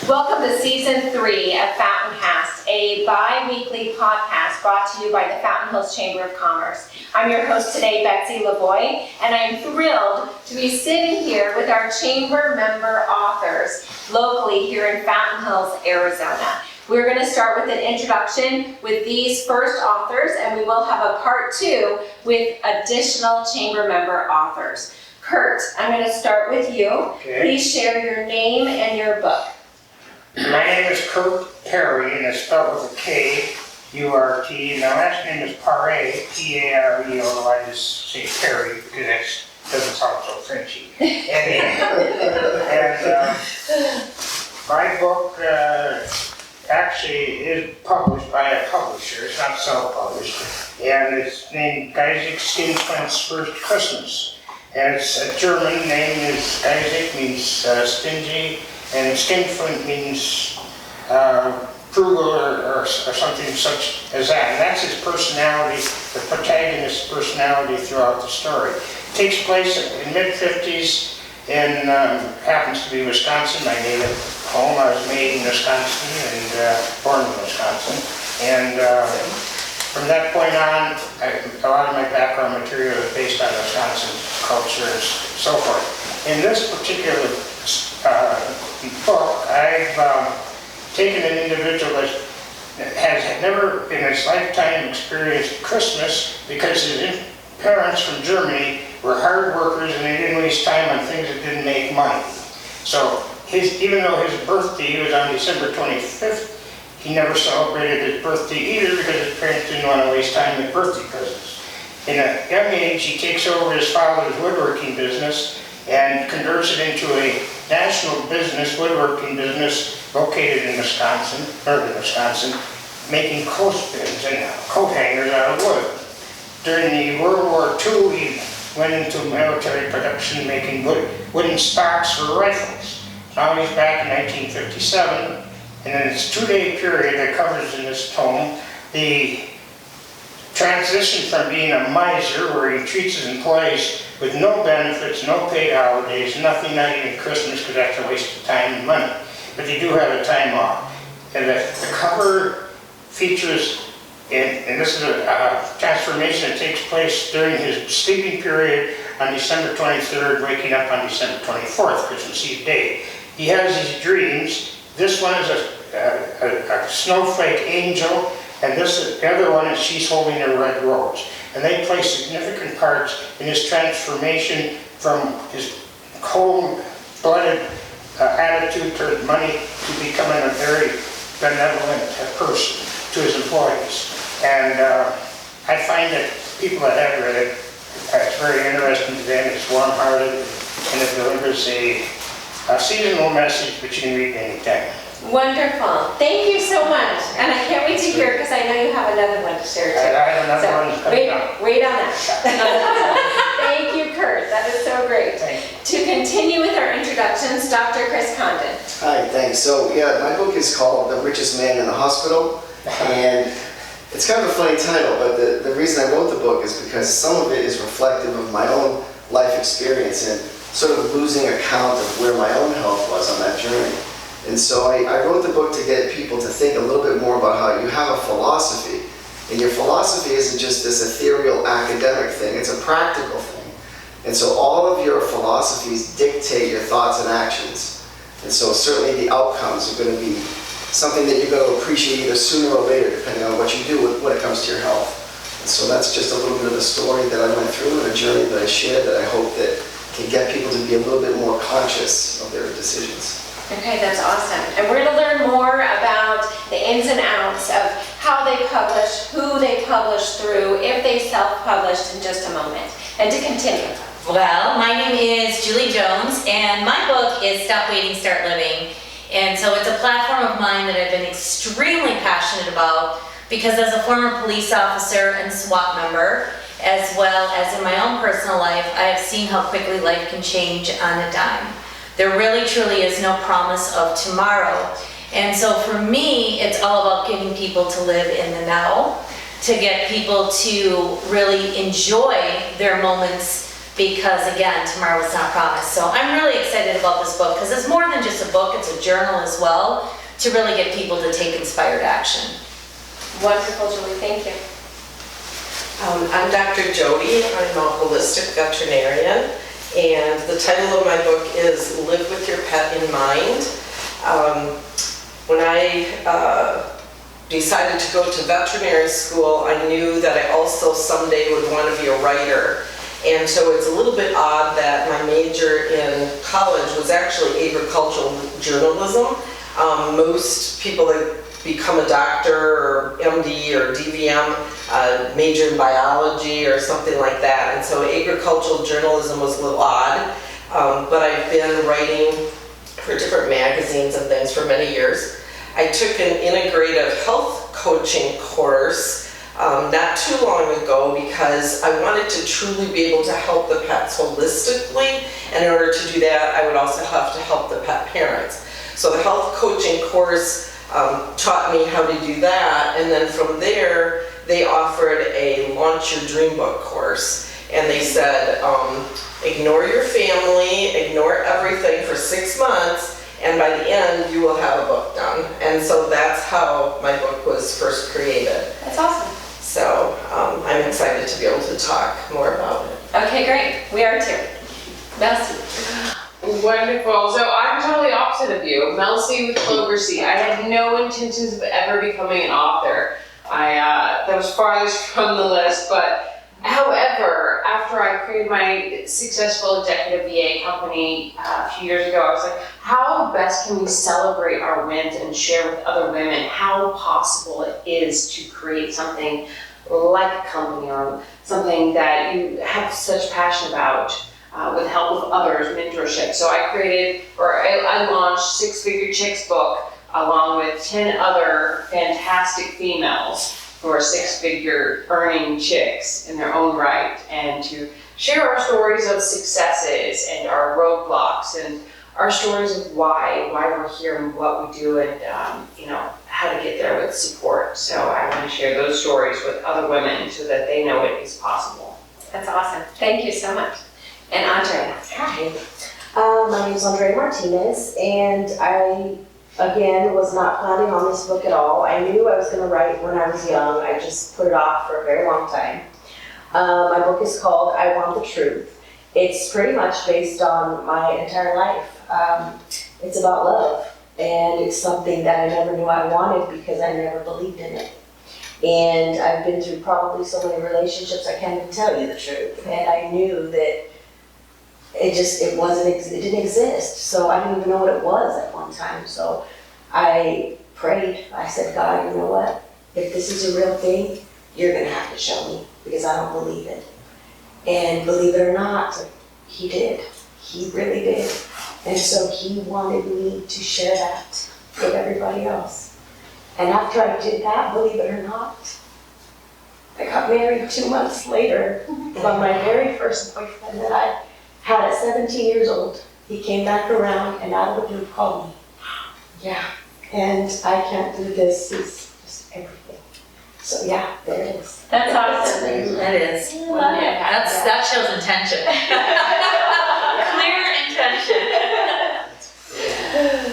Welcome to Season 3 of FountainCast, a bi-weekly podcast brought to you by the Fountain Hills Chamber of Commerce. I'm your host today, Betsy LaVoie, and I'm thrilled to be sitting here with our chamber member authors locally here in Fountain Hills, Arizona. We're going to start with an introduction with these first authors, and we will have a part 2 with additional chamber member authors. Kurt, I'm going to start with you. Okay. Please share your name and your book. My name is Kurt Pare, and it's spelled with a K, U-R-T. My last name is Pare, P-A-R-E, although I just say Perry because that doesn't sound so Frenchy. And my book actually is published by a publisher. It's not self-published. And it's named Geizig, Skinflint's First Christmas. And it's a German name. Is Geizig means stingy. And Skinflint means frugal or something such as that. And that's his personality, the protagonist's personality throughout the story. It takes place in mid-50s and happens to be Wisconsin, my native home. I was made in Wisconsin and born in Wisconsin. And from that point on, a lot of my background material is based on Wisconsin culture and so forth. In this particular book, I've taken an individual that has never in his lifetime experienced Christmas because his parents from Germany were hard workers and they didn't waste time on things that didn't make money. So even though his birthday was on December 25th, he never celebrated his birthday either because his parents didn't want to waste time with birthday presents. In a young age, he takes over his father's woodworking business and converts it into a national business, woodworking business located in Wisconsin, northern Wisconsin, making clothespins and coat hangers out of wood. During the World War II, he went into military production making wooden stocks for rifles. Now he's back in 1957, and in this 2-day period that covers in this tome, the transition from being a miser, where he treats his employees with no benefits, no paid holidays, nothing, not even Christmas, because that's a waste of time and money. But you do have a time off. And the cover features, and this is a transformation that takes place during his sleeping period on December 23rd, waking up on December 24th, Christmas Eve day. He has these dreams. This one is a snowflake angel, and the other one is she's holding a red rose. And they play significant parts in his transformation from his cold-blooded attitude toward money to becoming a very benevolent person to his employees. And I find that people that have read it, it's very interesting to them, it's warm-hearted, and it delivers a seasonal message which you can read anytime. Wonderful. Thank you so much. And I can't wait to hear because I know you have another one to share too. I have another one coming up. Wait on that. Thank you, Kurt. That is so great. Thank you. To continue with our introductions, Dr. Chris Condon. Hi, thanks. So yeah, my book is called The Richest Man in the Hospital. And it's kind of a funny title, but the reason I wrote the book is because some of it is reflective of my own life experience and sort of losing account of where my own health was on that journey. And so I wrote the book to get people to think a little bit more about how you have a philosophy. And your philosophy isn't just this ethereal academic thing, it's a practical thing. And so all of your philosophies dictate your thoughts and actions. And so certainly the outcomes are going to be something that you're going to appreciate either sooner or later, depending on what you do when it comes to your health. And so that's just a little bit of the story that I went through and a journey that I shared that I hope that can get people to be a little bit more conscious of their decisions. Okay, that's awesome. And we're going to learn more about the ins and outs of how they publish, who they publish through, if they self-published in just a moment. And to continue. Well, my name is Julie Jones, and my book is Stop Waiting, Start Living. And so it's a platform of mine that I've been extremely passionate about because as a former police officer and SWAT member, as well as in my own personal life, I have seen how quickly life can change on a dime. There really truly is no promise of tomorrow. And so for me, it's all about getting people to live in the now, to get people to really enjoy their moments because again, tomorrow is not promised. So I'm really excited about this book because it's more than just a book, it's a journal as well to really get people to take inspired action. Wonderful, Julie, thank you. I'm Dr. Jodie. I'm a holistic veterinarian, and the title of my book is Live with Your Pet in Mind. When I decided to go to veterinary school, I knew that I also someday would want to be a writer. And so it's a little bit odd that my major in college was actually agricultural journalism. Most people that become a doctor or MD or DVM major in biology or something like that. And so agricultural journalism was a little odd, but I've been writing for different magazines and things for many years. I took an integrative health coaching course not too long ago because I wanted to truly be able to help the pets holistically, and in order to do that I would also have to help the pet parents. So the health coaching course taught me how to do that, and then from there they offered a Launch Your Dream Book course, and they said ignore your family, ignore everything for 6 months, and by the end you will have a book done. And so that's how my book was first created. That's awesome. So I'm excited to be able to talk more about it. Okay, great. We are too. Melcy. Wonderful. So I'm totally opposite of you. Mel C with Clover C. I had no intentions of ever becoming an author. That was farthest from the list, but however, after I created my successful executive VA company a few years ago, I was like, how best can we celebrate our wins and share with other women how possible it is to create something like a company or something that you have such passion about with help of others, mentorship. So I launched Six Figure Chicks book along with 10 other fantastic females who are six-figure earning chicks in their own right, and to share our stories of successes and our roadblocks and our stories of why we're here and what we do, and how to get there with support. So I want to share those stories with other women so that they know it is possible. That's awesome. Thank you so much. And Andrea. Hi. My name is Andrea Martinez, and I, again, was not planning on this book at all. I knew I was going to write when I was young. I just put it off for a very long time. My book is called I Want the Truth. It's pretty much based on my entire life. It's about love, and it's something that I never knew I wanted because I never believed in it. And I've been through probably so many relationships I can't even tell you the truth. And I knew that it didn't exist. So I didn't even know what it was at one time. So I prayed. I said, God, you know what? If this is a real thing, you're going to have to show me because I don't believe it. And believe it or not, he did. He really did. And so he wanted me to share that with everybody else. And after I did that, believe it or not, I got married 2 months later by my very first boyfriend that I had at 17 years old. He came back around and out of the blue called me. Yeah, and I can't do this. He's just everything. So yeah, there it is. That's awesome. That is. I love it. That shows intention. Clear intention.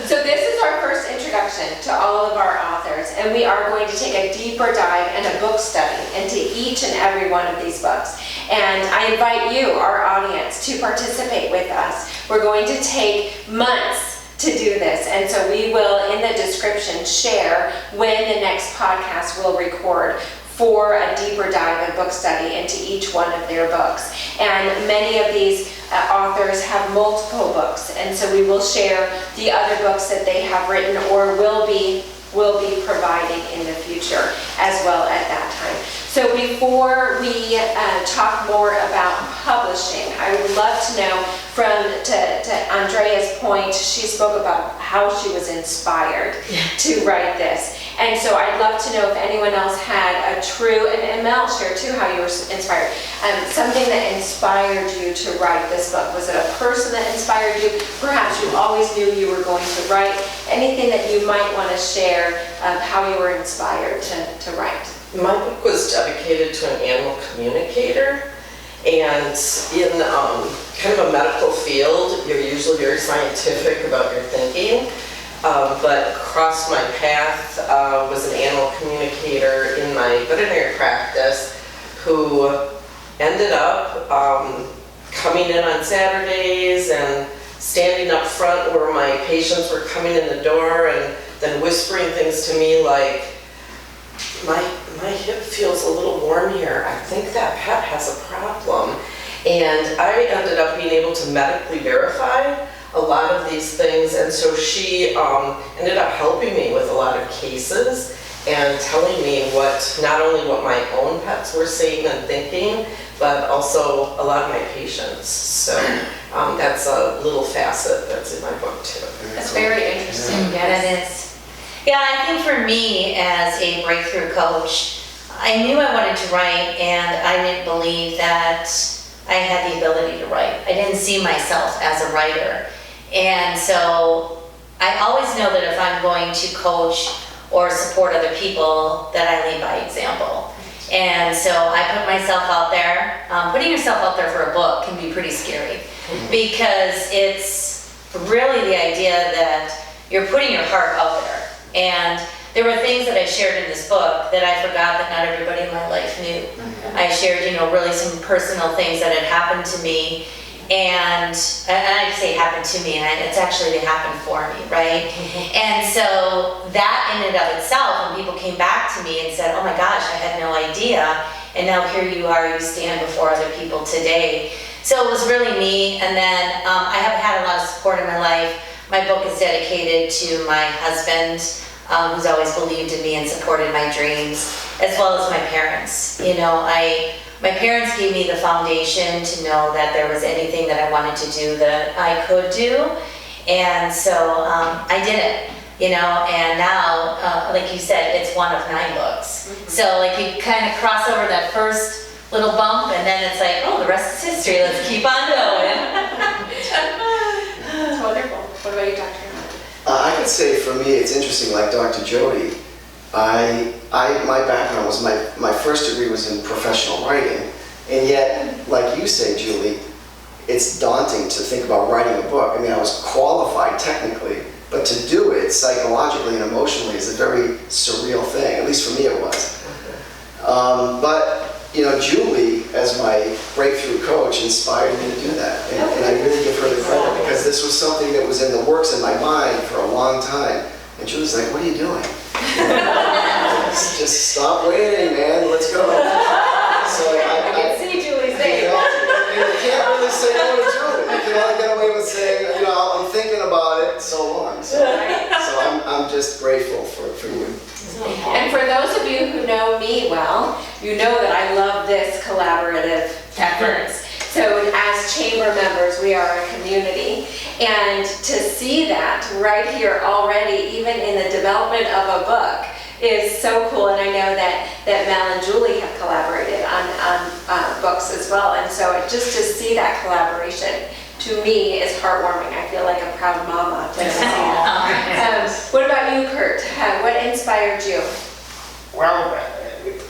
So this is our first introduction to all of our authors, and we are going to take a deeper dive and a book study into each and every one of these books. And I invite you, our audience, to participate with us. We're going to take months to do this, and so we will, in the description, share when the next podcast will record for a deeper dive and book study into each one of their books. And many of these authors have multiple books, and so we will share the other books that they have written or will be providing in the future as well at that time. So before we talk more about publishing, I would love to know to Andrea's point, she spoke about how she was inspired to write this. And so I'd love to know if anyone else had a true, and Mel, share too how you were inspired, something that inspired you to write this book. Was it a person that inspired you? Perhaps you always knew you were going to write. Anything that you might want to share of how you were inspired to write? My book was dedicated to an animal communicator, And in kind of a medical field, you're usually very scientific about your thinking, but crossed my path was an animal communicator in my veterinary practice who ended up coming in on Saturdays and standing up front where my patients were coming in the door and then whispering things to me like, my hip feels a little warm here. I think that pet has a problem. And I ended up being able to medically verify a lot of these things. And so she ended up helping me with a lot of cases and telling me not only what my own pets were saying and thinking, but also a lot of my patients. So that's a little facet that's in my book too. That's very interesting. Yeah, that is. Yeah, I think for me as a breakthrough coach, I knew I wanted to write and I didn't believe that I had the ability to write. I didn't see myself as a writer. And so I always know that if I'm going to coach or support other people, that I lead by example. And so I put myself out there. Putting yourself out there for a book can be pretty scary because it's really the idea that you're putting your heart out there. And there were things that I shared in this book that I forgot that not everybody in my life knew. I shared, really some personal things that had happened to me, and I say happened to me, and it's actually they happened for me, right? And so that in and of itself, when people came back to me and said, oh my gosh, I had no idea, and now here you are, you stand before other people today. So it was really me, and then I have had a lot of support in my life. My book is dedicated to my husband, who's always believed in me and supported my dreams, as well as my parents. My parents gave me the foundation to know that there was anything that I wanted to do that I could do, and so I did it. And now, like you said, it's one of 9 books. So like you kind of cross over that first little bump, and then it's like, oh, the rest is history. Let's keep on going. That's wonderful. What about you, Dr. I could say for me, it's interesting, like Dr. Jodie, my background was, my first degree was in professional writing, and yet, like you say, Julie, it's daunting to think about writing a book. I mean, I was qualified technically, but to do it psychologically and emotionally is a very surreal thing, at least for me it was. But Julie, as my breakthrough coach, inspired me to do that. And I really give her the credit because this was something that was in the works in my mind for a long time. And Julie's like, what are you doing? Just stop waiting, man. Let's go. So I can see Julie's face. You can't really say no to Julie. You can only get away with saying, I'm thinking about it so long. So I'm just grateful for you. And for those of you who know me well, you know that I love this collaborative efforts. So as chamber members, we are a community. And to see that right here already, even in the development of a book, is so cool. And I know that Mel and Julie have collaborated on books as well. And so just to see that collaboration, to me, is heartwarming. I feel like a proud mama when I see that. What about you, Kurt? What inspired you? Well,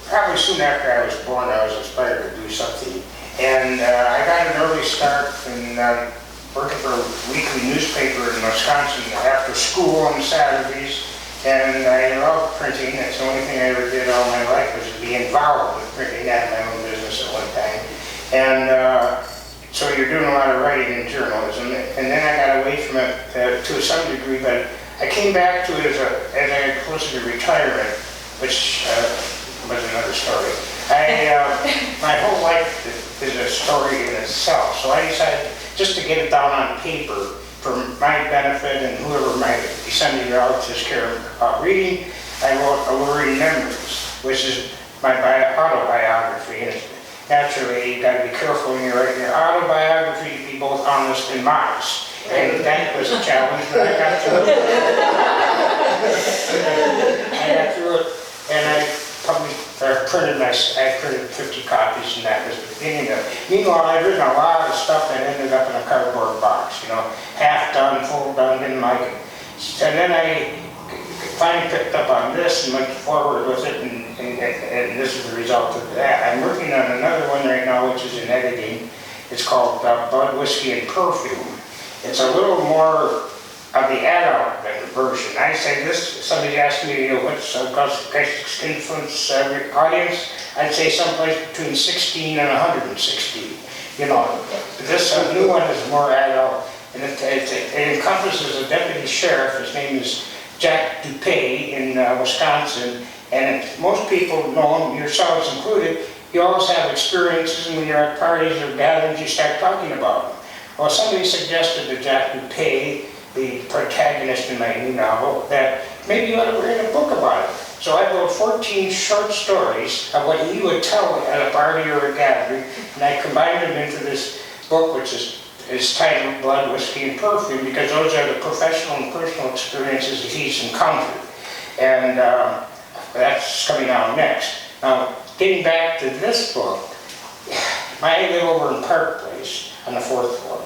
probably soon after I was born, I was inspired to do something. And I got an early start in working for a weekly newspaper in Wisconsin after school on Saturdays. And I love printing. That's the only thing I ever did all my life was to be involved with printing. I had my own business at one time. And so you're doing a lot of writing in journalism. And then I got away from it to some degree, but I came back to it as I got closer to retirement, which was another story. My whole life is a story in itself, so I decided just to get it down on paper for my benefit and whoever might be sending relatives care about reading. I wrote Alluring Memories, which is my autobiography. And naturally, you got to be careful when you're writing your autobiography to be both honest and modest. And that was a challenge, but I got through it. And I printed 50 copies, and that was the beginning of it. Meanwhile, I'd written a lot of stuff that ended up in a cardboard box, half done, full done, didn't like it. And then I finally picked up on this and went forward with it, and and this is the result of that. I'm working on another one right now, which is in editing. It's called Blood, Whiskey, and Perfume. It's a little more of the adult version. I say this, somebody asked me, what's Skinflint's audience? I'd say someplace between 16 and 116. This new one is more adult, and it encompasses a deputy sheriff. His name is Jack DuPay in Wisconsin, and most people know him, yourselves included. You always have experiences, and when you're at parties or gatherings, you start talking about them. Well, somebody suggested to Jack DuPay, the protagonist in my new novel, that maybe you ought to write a book about it. So I wrote 14 short stories of what he would tell at a party or a gathering, and I combined them into this book, which is titled Blood, Whiskey, and Perfume, because those are the professional and personal experiences that he's encountered. And that's coming out next. Now, getting back to this book, I live over in Park Place on the 4th floor.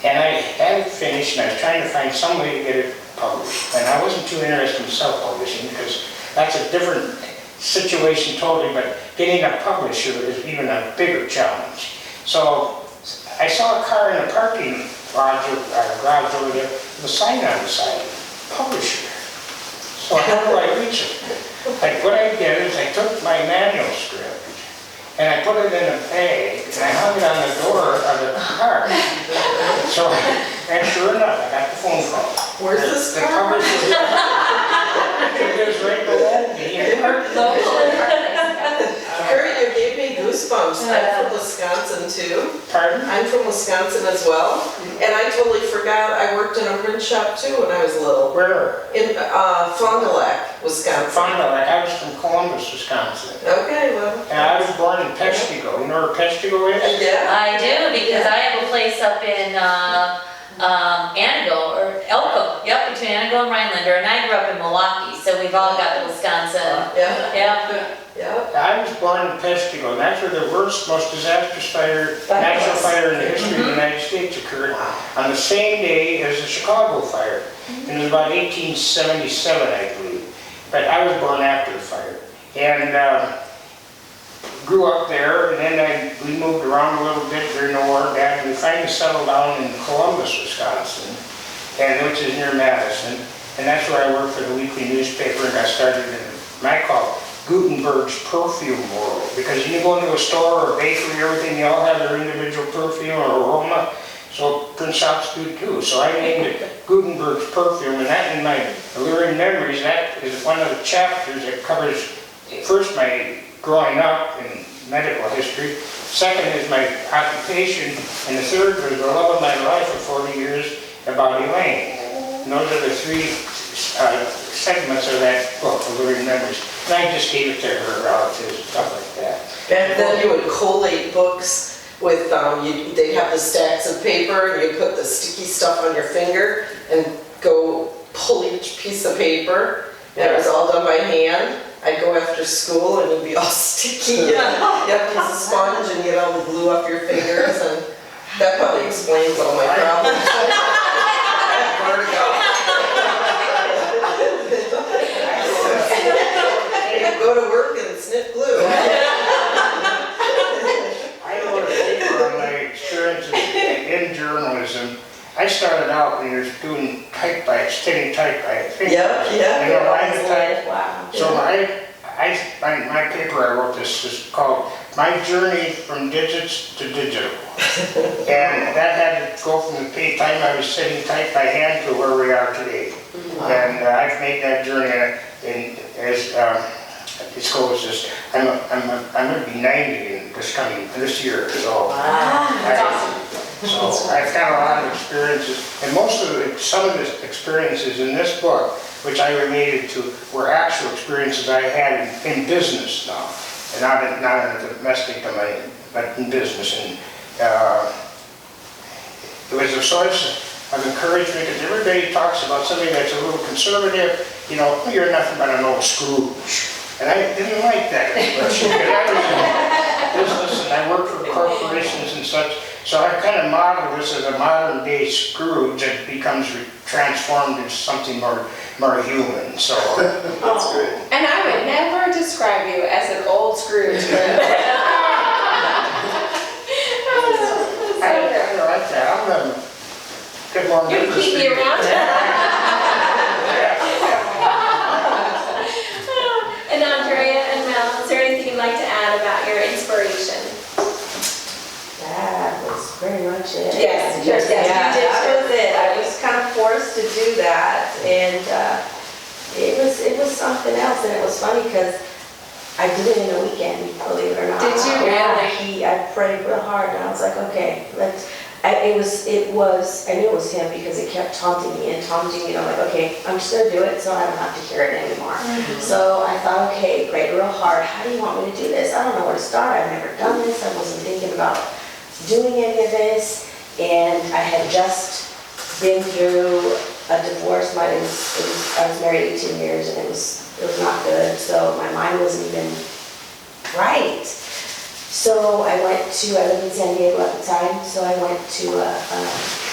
And I had it finished, and I was trying to find some way to get it published. And I wasn't too interested in self-publishing, because that's a different situation totally, but getting a publisher is even a bigger challenge. So I saw a car in a parking garage over there with a sign on the side, publisher. So how do I reach it? What I did is I took my manuscript and I put it in a bag and I hung it on the door of the car. So, and sure enough, I got the phone call. Where's this The car? publisher is right below me. Kurt, you gave me goosebumps. I'm from Wisconsin too. Pardon? I'm from Wisconsin as well. And I totally forgot I worked in a print shop too when I was little. Where? In Fond du Lac, Wisconsin. Fond du Lac. I was from Columbus, Wisconsin. Okay, well. And I was born in Peshtigo. You know where Peshtigo is? Yeah. I do, because I have a place up in Anago, or Elko, yep, between Anago and Rhinelander, and I grew up in Milwaukee, so we've all got the Wisconsin. Yeah. Yeah. Yeah. I was born in Peshtigo, and that's where the worst, most disastrous natural fire in the history of the United States occurred on the same day as the Chicago fire. And it was about 1877, I believe. But I was born after the fire. And grew up there, and then we moved around a little bit during the war, and we finally settled down in Columbus, Wisconsin, which is near Madison. And that's where I worked for the weekly newspaper, and got started in my call Gutenberg's perfume world. Because you go into a store or a bakery, everything, they all have their individual perfume or aroma. So print shops do too. So I named it Gutenberg's perfume, and that in my Alluring Memories, that is one of the chapters that covers first my growing up in medical history, second is my occupation, and the third was the love of my life for 40 years about Elaine. And those are the three segments of that book, Alluring Memories. And I just gave it to her relatives and stuff like that. Back then you would collate books with, they'd have the stacks of paper and you'd put the sticky stuff on your finger and go pull each piece of paper. And it was all done by hand. I'd go after school and it'd be all sticky. Yeah. You have to use a sponge and get all the glue off your fingers, and that probably explains all my problems. Vertigo. You go to work and sniff glue. I wrote a paper on my experiences in journalism. I started out when you're doing type bites, taking type bites. Yeah. And a line of type. Wow. So my paper I wrote this is called My Journey from Digits to Digital. And that had to go from the time I was setting type by hand to where we are today. Wow. And I've made that journey as it goes just, I'm going to be 90 in this year. So That's awesome. So I've got a lot of experiences, and some of the experiences in this book, which I related to, were actual experiences I had in business now, and not in a domestic domain, but in business. And it was a source of encouragement, because everybody talks about somebody that's a little conservative, you're nothing but an old Scrooge. And I didn't like that expression, because I was in business and I worked for corporations and such. So I kind of modeled this as a modern day Scrooge that becomes transformed into something more human. So That's great. And I would never describe you as an own You business. keep me around. And Andrea and Mel, is there anything you'd like to add about your inspiration? That was pretty much it. Yes, you did that chose it. I was kind of forced to do that, and it was something else, and it was funny because I did it in a weekend, believe it or not. Did you Yeah, really? I prayed real hard, and I was like, okay, let's. I knew it was him because it kept taunting me, like, okay, I'm just gonna do it so I don't have to hear it anymore. So I thought, okay, prayed real hard. How do you want me to do this? I don't know where to start. I've never done this. I wasn't thinking about doing any of this, and I had just been through a divorce. I was married 18 years, and it was not good. So my mind wasn't even right. So I lived in San Diego at the time, so I went to a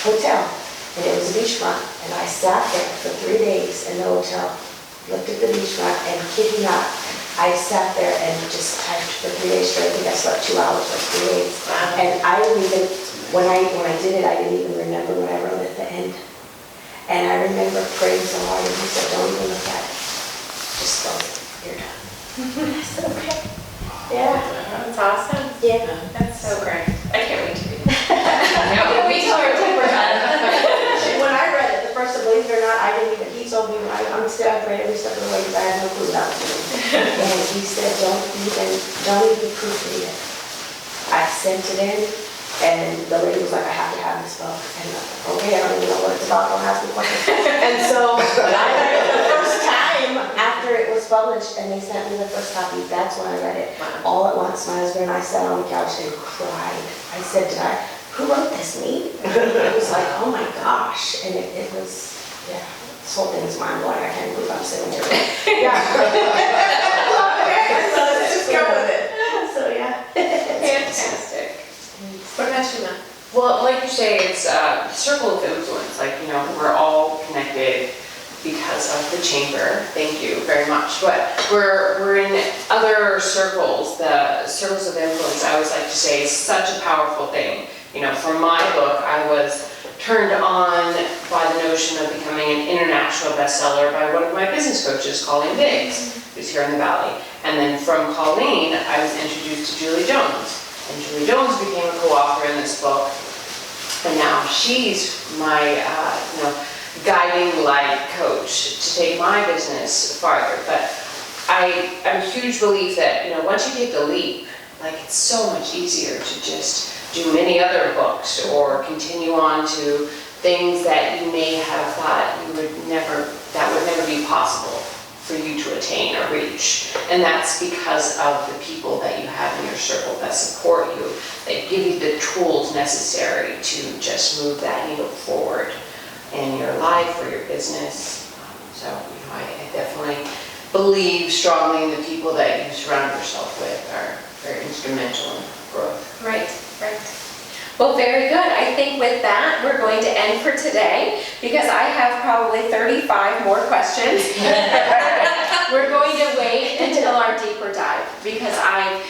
hotel, and it was a beachfront, and I sat there for 3 days in the hotel, looked at the beachfront, and kid you not, I sat there and just typed for 3 days straight. I think I slept 2 hours for 3 days. And I didn't even, when I did it, I didn't even remember what I wrote at the end. And I remember praying so hard, and he said, don't even look at it. Just close it, you're done. And I said, okay. Yeah. That's awesome. Yeah. That's so great. I can't wait to read it. We tell her we're done. When I read it, the first, believe it or not, I didn't even, he told me, I'm still, I've read every step of the way because I had no clue that was doing. And he said, don't even proofread it. I sent it in, and the lady was like, I have to have this book. And I'm like, okay, I don't even know what it's about, don't ask me questions. And so, when I read it the first time after it was published, and they sent me the first copy, that's when I read it. All at once, my husband and I sat on the couch and cried. I said, who wrote this, me? It was like, oh my gosh. And it was, yeah, this whole thing is mind-blowing. I can't believe I'm sitting here. Yeah. So let's just go with it. So, yeah. Fantastic. What about you, Mel? Well, like you say, it's a circle of influence. Like, we're all connected because of the chamber. Thank you very much. But we're in other circles. The circles of influence, I always like to say, is such a powerful thing. For my book, I was turned on by the notion of becoming an international bestseller by one of my business coaches, Colleen Biggs, who's here in the Valley. And then from Colleen, I was introduced to Julie Jones. And Julie Jones became a co-author in this book. And now she's my, guiding light coach to take my business farther. But I'm a huge belief that, once you take the leap, it's so much easier to just do many other books or continue on to things that you may have thought that would never be possible for you to attain or reach. And that's because of the people that you have in your circle that support you, that give you the tools necessary to just move that needle forward in your life or your business. So I definitely believe strongly in the people that you surround yourself with are very instrumental in growth. Right. Well, very good. I think with that, we're going to end for today because I have probably 35 more questions. We're going to wait until our deeper dive because I've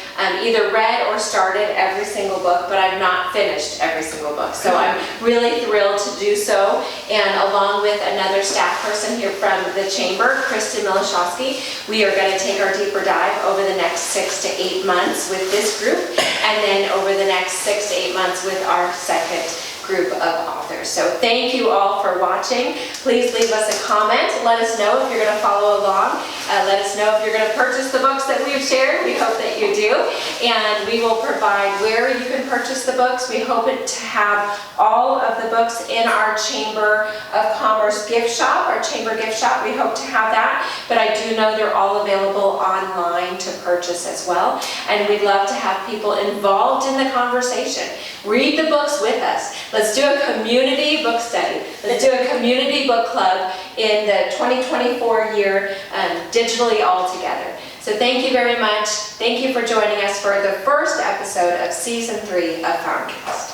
either read or started every single book, but I've not finished every single book. So I'm really thrilled to do so. And along with another staff person here from the Chamber, Kristin Milashoski, we are going to take our deeper dive over the next 6 to 8 months with this group, and then over the next 6 to 8 months with our second group of authors. So thank you all for watching. Please leave us a comment. Let us know if you're going to follow along. Let us know if you're going to purchase the books that we've shared. We hope that you do. And we will provide where you can purchase the books. We hope to have all of the books in our Chamber of Commerce gift shop, our Chamber gift shop. We hope to have that. But I do know they're all available online to purchase as well. And we'd love to have people involved in the conversation. Read the books with us. Let's do a community book study. Let's do a community book club in the 2024 year digitally all together. So thank you very much. Thank you for joining us for the first episode of Season 3 of FountainCast.